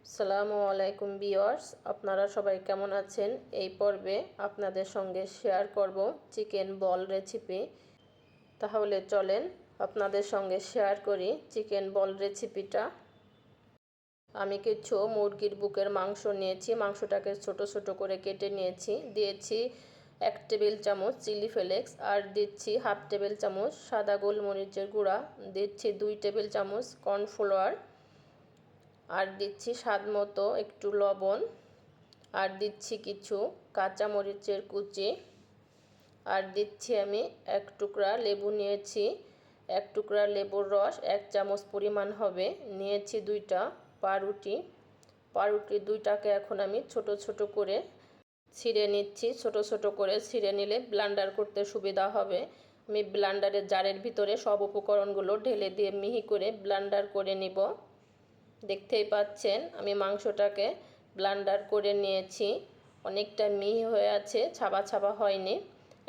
আসসালামু আলাইকুম ভিউয়ার্স, আপনারা সবাই কেমন আছেন? এই পর্বে আপনাদের সঙ্গে শেয়ার করব চিকেন বল রেসিপি। তাহলে চলেন আপনাদের সঙ্গে শেয়ার করি চিকেন বল রেসিপিটা। আমি কিছু মুরগির বুকের মাংস নিয়েছি, মাংসটাকে ছোট ছোট করে কেটে নিয়েছি। দিয়েছি 1 টেবিল চামচ চিলি ফ্লেক্স, আর দিচ্ছি হাফ টেবিল চামচ সাদা গোলমরিচের গুঁড়া, দিচ্ছি 2 টেবিল চামচ কর্নফ্লাওয়ার, আর দিচ্ছি স্বাদ মতো একটু লবণ, আর দিচ্ছি কিছু কাঁচা মরিচের কুচি, আর দিচ্ছি আমি 1 টুকরা লেবু নিয়েছি। 1 টুকরা লেবুর রস 1 চামচ পরিমাণ হবে। নিয়েছি 2টা পাউরুটি। পাউরুটি 2টাকে এখন আমি ছোট ছোট করে ছিঁড়ে নিচ্ছি। ছোট ছোট করে ছিঁড়ে নিলে ব্লেন্ডার করতে সুবিধা হবে। আমি ব্লেন্ডারের জারের ভিতরে সব উপকরণগুলো ঢেলে দিয়ে মিহি করে ব্লেন্ডার করে নিব। দেখতেই পাচ্ছেন আমি মাংসটাকে ব্লেন্ডার করে নিয়েছি। অনেকটা মিহি হয়ে আছে, ছাবা ছাবা হয়নি।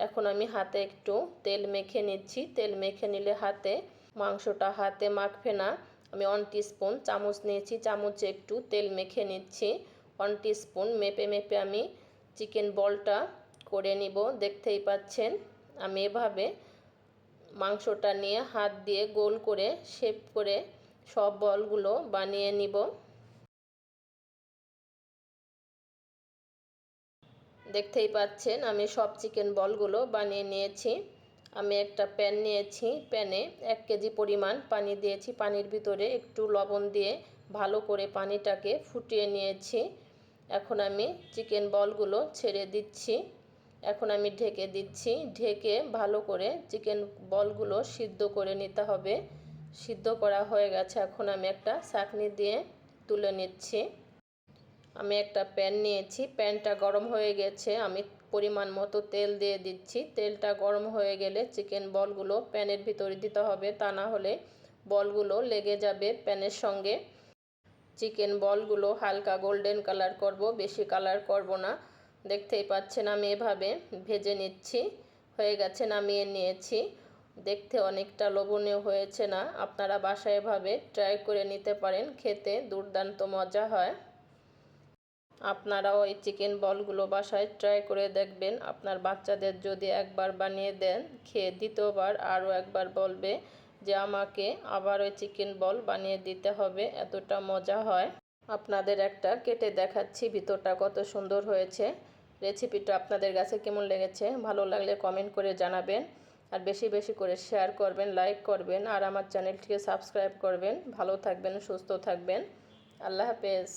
এখন আমি হাতে একটু তেল মেখে নিচ্ছি। তেল মেখে নিলে মাংসটা হাতে মাখবে না। আমি 1 টিস্পুন চামচ নিয়েছি, চামচে একটু তেল মেখে নিচ্ছি। 1 টিস্পুন মেপে মেপে আমি চিকেন বলটা করে নিব। দেখতেই পাচ্ছেন আমি এভাবে মাংসটা নিয়ে হাত দিয়ে গোল করে শেপ করে সব বলগুলো বানিয়ে নিব। দেখতেই পাচ্ছেন আমি সব চিকেন বলগুলো বানিয়ে নিয়েছি। আমি একটা প্যান নিয়েছি, প্যানে 1 কেজি পরিমাণ পানি দিয়েছি। পানির ভিতরে একটু লবণ দিয়ে ভালো করে পানিটাকে ফুটিয়ে নিয়েছি। এখন আমি চিকেন বলগুলো ছেড়ে দিচ্ছি। এখন আমি ঢেকে দিচ্ছি। ঢেকে ভালো করে চিকেন বলগুলো সিদ্ধ করে নিতে হবে। সিদ্ধ করা হয়ে গেছে, এখন আমি একটা ছাঁকনি দিয়ে তুলে নিচ্ছি। আমি একটা প্যান নিয়েছি, প্যানটা গরম হয়ে গেছে। আমি পরিমাণ মতো তেল দিয়ে দিচ্ছি। তেলটা গরম হয়ে গেলে চিকেন বলগুলো প্যানের ভিতরে দিতে হবে, তা না হলে বলগুলো লেগে যাবে প্যানের সঙ্গে। চিকেন বলগুলো হালকা গোল্ডেন কালার করব, বেশি কালার করব না। দেখতেই পাচ্ছেন আমি এভাবে ভেজে নিচ্ছি। হয়ে গেছে, নামিয়ে নিয়েছি। দেখতে অনেকটা লোভনীয় হয়েছে না? আপনারা বাসায় এভাবে ট্রাই করে নিতে পারেন, খেতে দুর্দান্ত মজা হয়। আপনারাও এই চিকেন বলগুলো বাসায় ট্রাই করে দেখবেন। আপনার বাচ্চাদের যদি একবার বানিয়ে দেন, খেয়ে দ্বিতীয়বার আরও একবার বলবে যে আমাকে আবার ওই চিকেন বল বানিয়ে দিতে হবে, এতটা মজা হয়। আপনাদের একটা কেটে দেখাচ্ছি ভিতরটা কত সুন্দর হয়েছে। রেসিপিটা আপনাদের কাছে কেমন লেগেছে ভালো লাগলে কমেন্ট করে জানাবেন, আর বেশি বেশি করে শেয়ার করবেন, লাইক করবেন, আর আমার চ্যানেলটিকে সাবস্ক্রাইব করবেন। ভালো থাকবেন, সুস্থ থাকবেন। আল্লাহ হাফেজ।